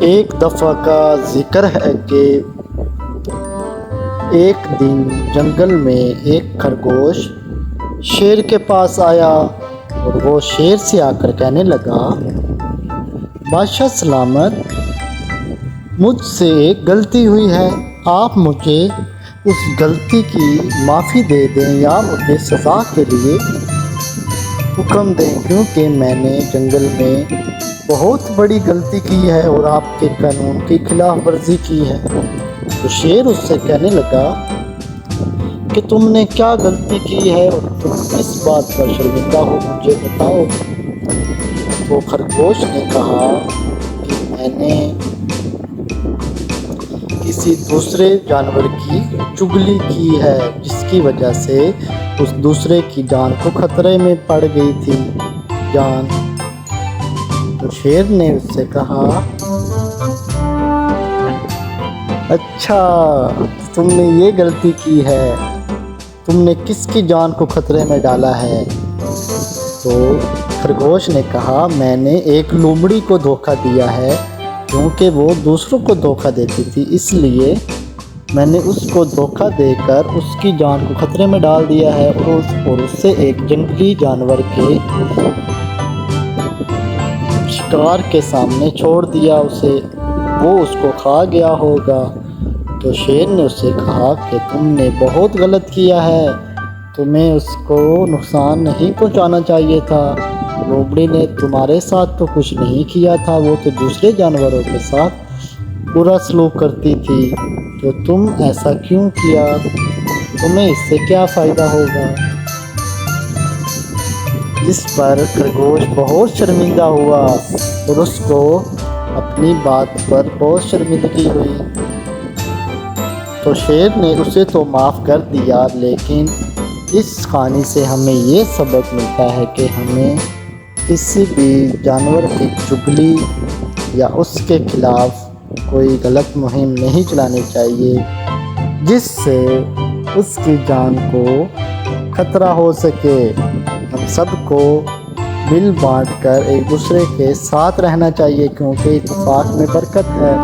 ایک دفعہ کا ذکر ہے کہ ایک دن جنگل میں ایک خرگوش شیر کے پاس آیا اور وہ شیر سے آ کر کہنے لگا، بادشاہ سلامت، مجھ سے ایک غلطی ہوئی ہے، آپ مجھے اس غلطی کی معافی دے دیں یا مجھے سزا کے لیے حکم دیں، کیونکہ میں نے جنگل میں بہت بڑی غلطی کی ہے اور آپ کے قانون کی خلاف ورزی کی ہے۔ تو شیر اس سے کہنے لگا کہ تم نے کیا غلطی کی ہے اور تم کس بات پر شرمندہ ہو، مجھے بتاؤ۔ تو خرگوش نے کہا کہ میں نے کسی دوسرے جانور کی چغلی کی ہے، جس کی وجہ سے اس دوسرے کی جان کو خطرے میں پڑ گئی تھی جان۔ تو شیر نے اس سے کہا، اچھا تم نے یہ غلطی کی ہے، تم نے کس کی جان کو خطرے میں ڈالا ہے؟ تو خرگوش نے کہا، میں نے ایک لومڑی کو دھوکہ دیا ہے، کیونکہ وہ دوسروں کو دھوکہ دیتی تھی، اس لیے میں نے اس کو دھوکہ دے کر اس کی جان کو خطرے میں ڈال دیا ہے اور اس سے ایک جنگلی جانور کے شکار کے سامنے چھوڑ دیا اسے، وہ اس کو کھا گیا ہوگا۔ تو شیر نے اس سے کہا کہ تم نے بہت غلط کیا ہے، تمہیں اس کو نقصان نہیں پہنچانا چاہیے تھا، لومڑی نے تمہارے ساتھ تو کچھ نہیں کیا تھا، وہ تو دوسرے جانوروں کے ساتھ برا سلوک کرتی تھی، تو تم ایسا کیوں کیا؟ تمہیں اس سے کیا فائدہ ہوگا؟ اس پر خرگوش بہت شرمندہ ہوا اور اس کو اپنی بات پر بہت شرمندگی ہوئی۔ تو شیر نے اسے تو معاف کر دیا، لیکن اس کہانی سے ہمیں یہ سبق ملتا ہے کہ ہمیں کسی بھی جانور کی چغلی یا اس کے خلاف کوئی غلط مہم نہیں چلانی چاہیے، جس سے اس کی جان کو خطرہ ہو سکے۔ ہم سب کو مل بانٹ کر ایک دوسرے کے ساتھ رہنا چاہیے، کیونکہ اتفاق میں برکت ہے۔